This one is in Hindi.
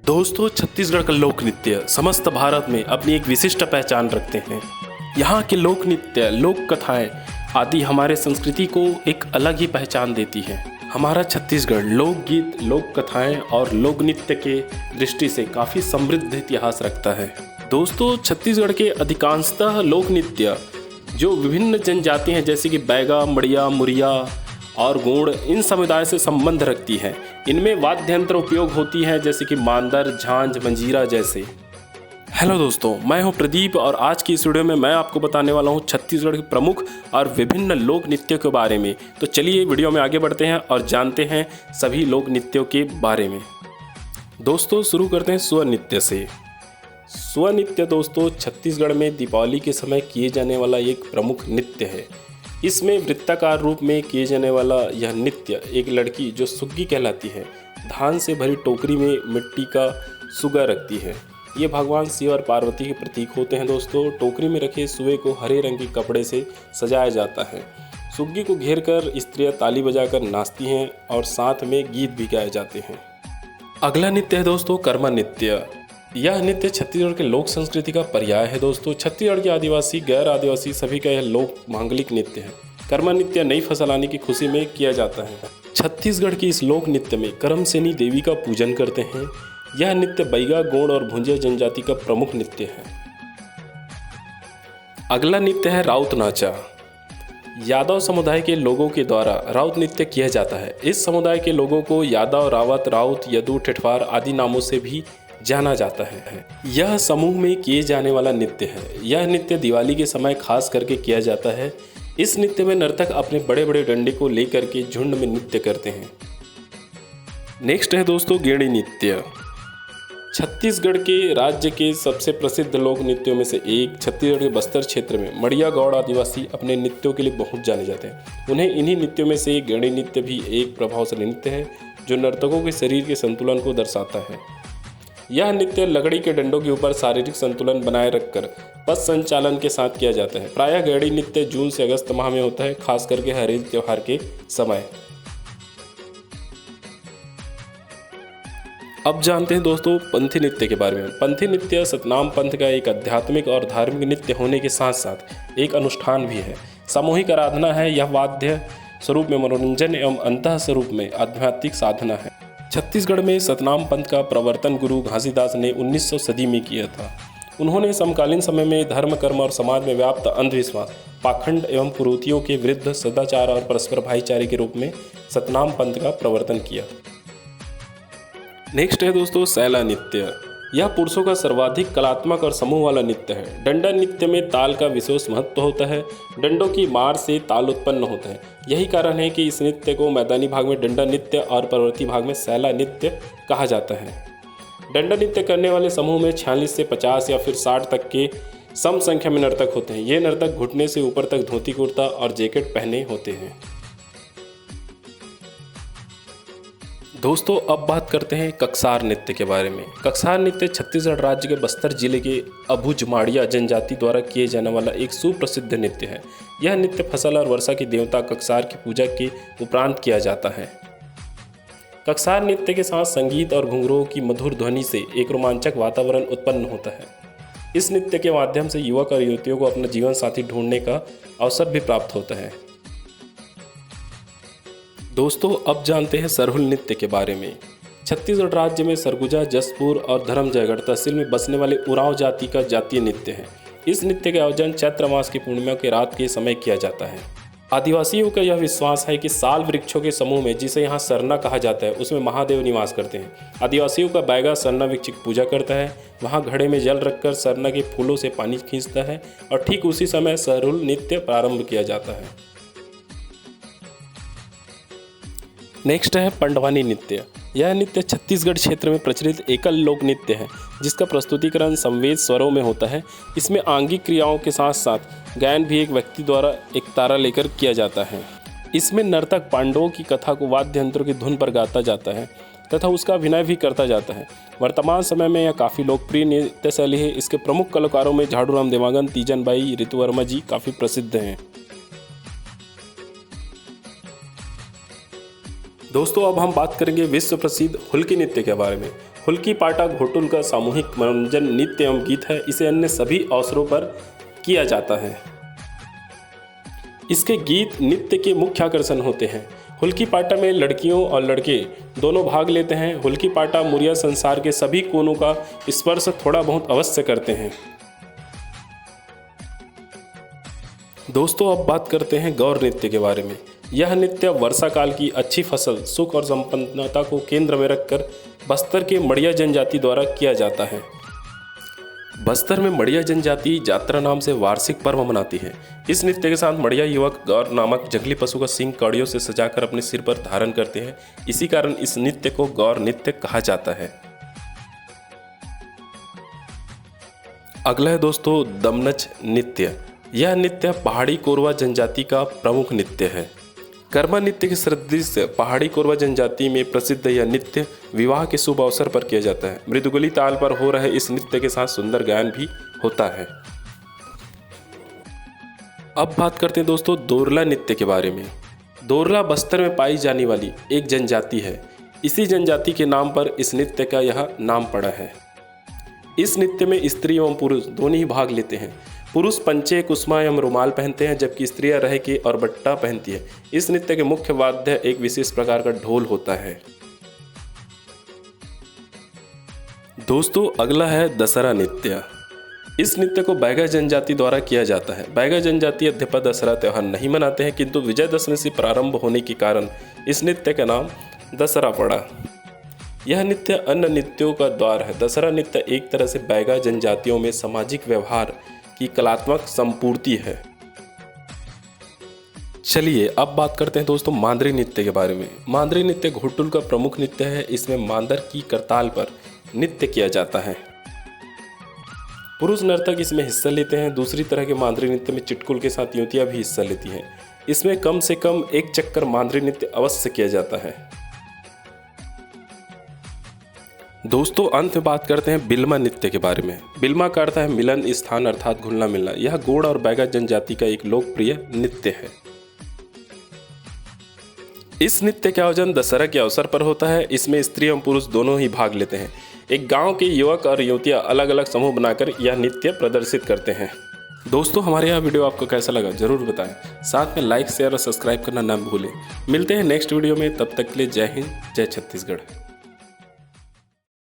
दोस्तों, छत्तीसगढ़ का लोक नृत्य समस्त भारत में अपनी एक विशिष्ट पहचान रखते हैं। यहाँ के लोक नृत्य, लोक कथाएं आदि हमारे संस्कृति को एक अलग ही पहचान देती है। हमारा छत्तीसगढ़ लोकगीत, लोक कथाएं और लोक नृत्य के दृष्टि से काफ़ी समृद्ध इतिहास रखता है। दोस्तों, छत्तीसगढ़ के अधिकांशतः लोक नृत्य जो विभिन्न जनजाति हैं जैसे कि बैगा, मड़िया, मुरिया और गोंड, इन समुदाय से संबंध रखती है। इनमें वाद्य यंत्र उपयोग होती है जैसे कि मांदर, झांझ, मंजीरा जैसे। हेलो दोस्तों, मैं हूं प्रदीप और आज की इस वीडियो में मैं आपको बताने वाला हूं छत्तीसगढ़ के प्रमुख और विभिन्न लोक नृत्यों के बारे में। तो चलिए वीडियो में आगे बढ़ते हैं और जानते हैं सभी लोक नृत्यों के बारे में। दोस्तों, शुरू करते हैं स्व नृत्य से। स्व नृत्य दोस्तों छत्तीसगढ़ में दीपावली के समय किए जाने वाला एक प्रमुख नृत्य है। इसमें वृत्ताकार रूप में किए जाने वाला यह नृत्य एक लड़की जो सुग्गी कहलाती है, धान से भरी टोकरी में मिट्टी का सुगा रखती है। ये भगवान शिव और पार्वती के प्रतीक होते हैं। दोस्तों, टोकरी में रखे सुए को हरे रंग के कपड़े से सजाया जाता है। सुग्गी को घेर कर स्त्रियाँ ताली बजाकर नाचती हैं और साथ में गीत भी गाए जाते हैं। अगला नृत्य है दोस्तों कर्मा नृत्य। यह नृत्य छत्तीसगढ़ के लोक संस्कृति का पर्याय है। दोस्तों, छत्तीसगढ़ के आदिवासी, गैर आदिवासी सभी का यह लोक मांगलिक नृत्य है। कर्मा नृत्य नई फसल आने की खुशी में किया जाता है। छत्तीसगढ़ की इस लोक नृत्य में करमसेनी देवी का पूजन करते हैं। यह नृत्य बैगा, गोंड और भुंजिया जनजाति का प्रमुख नृत्य है। अगला नृत्य है राउत नाचा। यादव समुदाय के लोगों के द्वारा राउत नृत्य किया जाता है। इस समुदाय के लोगों को यादव, रावत, राउत, यदू, ठेठवार आदि नामों से भी जाना जाता है। यह समूह में किए जाने वाला नृत्य है। यह नृत्य दिवाली के समय खास करके किया जाता है। इस नृत्य में नर्तक अपने बड़े बड़े डंडे को लेकर के झुंड में नृत्य करते हैं। नेक्स्ट है दोस्तों गेड़ी नृत्य। छत्तीसगढ़ के राज्य के सबसे प्रसिद्ध लोक नृत्यों में से एक छत्तीसगढ़ के बस्तर क्षेत्र में मड़िया गौड़ आदिवासी अपने नृत्यों के लिए बहुत जाने जाते हैं। उन्हें इन्हीं नृत्यों में से गेड़ी नृत्य भी एक प्रभावशाली नृत्य है जो नर्तकों के शरीर के संतुलन को दर्शाता है। यह नृत्य लकड़ी के डंडों के ऊपर शारीरिक संतुलन बनाए रखकर पथ संचालन के साथ किया जाता है। प्रायः गेड़ी नृत्य जून से अगस्त माह में होता है, खास करके हरेली त्योहार के समय। अब जानते हैं दोस्तों पंथी नृत्य के बारे में। पंथी नृत्य सतनाम पंथ का एक आध्यात्मिक और धार्मिक नृत्य होने के साथ साथ एक अनुष्ठान भी है। सामूहिक आराधना है। यह वाद्य स्वरूप में मनोरंजन एवं अंतः स्वरूप में आध्यात्मिक साधना है। छत्तीसगढ़ में सतनाम पंथ का प्रवर्तन गुरु घासीदास ने 1900 सदी में किया था। उन्होंने समकालीन समय में धर्म, कर्म और समाज में व्याप्त अंधविश्वास, पाखंड एवं कुरीतियों के विरुद्ध सदाचार और परस्पर भाईचारे के रूप में सतनाम पंथ का प्रवर्तन किया। नेक्स्ट है दोस्तों सैला नृत्य। यह पुरुषों का सर्वाधिक कलात्मक और समूह वाला नृत्य है। डंडा नृत्य में ताल का विशेष महत्व होता है। डंडों की मार से ताल उत्पन्न होता है। यही कारण है कि इस नृत्य को मैदानी भाग में डंडा नृत्य और पर्वतीय भाग में सैला नृत्य कहा जाता है। डंडा नृत्य करने वाले समूह में 46 से 50 या फिर 60 तक के सम संख्या में नर्तक होते हैं। ये नर्तक घुटने से ऊपर तक धोती, कुर्ता और जैकेट पहने होते हैं। दोस्तों, अब बात करते हैं कक्सार नृत्य के बारे में। कक्सार नृत्य छत्तीसगढ़ राज्य के बस्तर जिले के अबुझमाड़िया जनजाति द्वारा किए जाने वाला एक सुप्रसिद्ध नृत्य है। यह नृत्य फसल और वर्षा की देवता कक्सार की पूजा के उपरांत किया जाता है। कक्सार नृत्य के साथ संगीत और घुंघरूओं की मधुर ध्वनि से एक रोमांचक वातावरण उत्पन्न होता है। इस नृत्य के माध्यम से युवक और युवतियों को अपना जीवन साथी ढूंढने का अवसर भी प्राप्त होता है। दोस्तों, अब जानते हैं सरहुल नृत्य के बारे में। छत्तीसगढ़ राज्य में सरगुजा, जसपुर और धर्मजयगढ़ तहसील में बसने वाले उरांव जाति का जातीय नृत्य है। इस नृत्य का आयोजन चैत्र मास की पूर्णिमा के रात के समय किया जाता है। आदिवासियों का यह विश्वास है कि साल वृक्षों के समूह में, जिसे यहाँ सरना कहा जाता है, उसमें महादेव निवास करते हैं। आदिवासियों का बैगा सरना वृक्ष की पूजा करता है। वहाँ घड़े में जल रखकर सरना के फूलों से पानी खींचता है और ठीक उसी समय सरहुल नृत्य प्रारंभ किया जाता है। नेक्स्ट है पंडवानी नृत्य। यह नृत्य छत्तीसगढ़ क्षेत्र में प्रचलित एकल लोक नृत्य है जिसका प्रस्तुतिकरण संवेद स्वरों में होता है। इसमें आंगिक क्रियाओं के साथ साथ गायन भी एक व्यक्ति द्वारा एक तारा लेकर किया जाता है। इसमें नर्तक पांडवों की कथा को वाद्य यंत्रों की धुन पर गाता जाता है तथा उसका अभिनय भी करता जाता है। वर्तमान समय में यह काफ़ी लोकप्रिय नृत्य शैली है। इसके प्रमुख कलाकारों में झाड़ूराम देवांगन, तीजन बाई, ऋतु वर्मा जी काफ़ी प्रसिद्ध हैं। दोस्तों, अब हम बात करेंगे विश्व प्रसिद्ध हुल्की नृत्य के बारे में। हुल्की पाटा घोटुल का सामूहिक मनोरंजन नृत्य एवं गीत है। इसे अन्य सभी अवसरों पर किया जाता है। इसके गीत नृत्य के मुख्य आकर्षण होते हैं। हुल्की पाटा में लड़कियों और लड़के दोनों भाग लेते हैं। हुल्की पाटा मुरिया संसार के सभी कोनों का स्पर्श थोड़ा बहुत अवश्य करते हैं। दोस्तों, अब बात करते हैं गौर नृत्य के बारे में। यह नृत्य वर्षा काल की अच्छी फसल, सुख और संपन्नता को केंद्र में रखकर बस्तर के मड़िया जनजाति द्वारा किया जाता है। बस्तर में मड़िया जनजाति जात्रा नाम से वार्षिक पर्व मनाती है। इस नृत्य के साथ मड़िया युवक गौर नामक जंगली पशु का सींग कड़ियों से सजाकर अपने सिर पर धारण करते हैं। इसी कारण इस नृत्य को गौर नृत्य कहा जाता है। अगला है दोस्तों दमनच नृत्य। यह नृत्य पहाड़ी कोरवा जनजाति का प्रमुख नृत्य है। कर्मा नृत्य के सदृश पहाड़ी कोरवा जनजाति में प्रसिद्ध यह नृत्य विवाह के शुभ अवसर पर किया जाता है। मृदुगली ताल पर हो रहे इस नृत्य के साथ सुंदर गायन भी होता है। अब बात करते हैं दोस्तों दोरला नृत्य के बारे में। दोरला बस्तर में पाई जाने वाली एक जनजाति है। इसी जनजाति के नाम पर इस नृत्य का यह नाम पड़ा है। इस नृत्य में स्त्री एवं पुरुष दोनों ही भाग लेते हैं। पुरुष पंचे, कुसमा एवं रुमाल पहनते हैं, जबकि स्त्रियां रहके और बट्टा पहनती है। इस नृत्य के मुख्य वाद्य एक विशेष प्रकार का ढोल होता है। दोस्तों, अगला है दशहरा नृत्य। इस नृत्य को बैगा जनजाति द्वारा किया जाता है। बैगा जनजाति यद्यपि दशहरा त्यौहार नहीं मनाते हैं, किंतु विजयदशमी से प्रारंभ होने के कारण इस नृत्य का नाम दशहरा पड़ा। यह नृत्य अन्य नृत्यों का द्वार है। दशहरा नृत्य एक तरह से बैगा जनजातियों में सामाजिक व्यवहार की कलात्मक संपूर्ति है। चलिए अब बात करते हैं दोस्तों मांदरी नृत्य के बारे में। मांदरी नृत्य घोटुल का प्रमुख नृत्य है। इसमें मांदर की करताल पर नृत्य किया जाता है। पुरुष नर्तक इसमें हिस्सा लेते हैं। दूसरी तरह के मांदरी नृत्य में चिटकुल के साथ युवतियां भी हिस्सा लेती हैं। इसमें कम से कम एक चक्कर मांदरी नृत्य अवश्य किया जाता है। दोस्तों, अंत में बात करते हैं बिल्मा नृत्य के बारे में। बिल्मा का अर्थ है मिलन स्थान अर्थात घुलना मिलना। यह गोंड और बैगा जनजाति का एक लोकप्रिय नृत्य है। इस नृत्य का आयोजन दशहरा के अवसर पर होता है। इसमें स्त्री एवं पुरुष दोनों ही भाग लेते हैं। एक गांव के युवक और युवतियां अलग अलग समूह बनाकर यह नृत्य प्रदर्शित करते हैं। दोस्तों, हमारे यह वीडियो आपको कैसा लगा जरूर बताएं। साथ में लाइक, शेयर और सब्सक्राइब करना ना भूलें। मिलते हैं नेक्स्ट वीडियो में। तब तक के लिए जय हिंद, जय छत्तीसगढ़।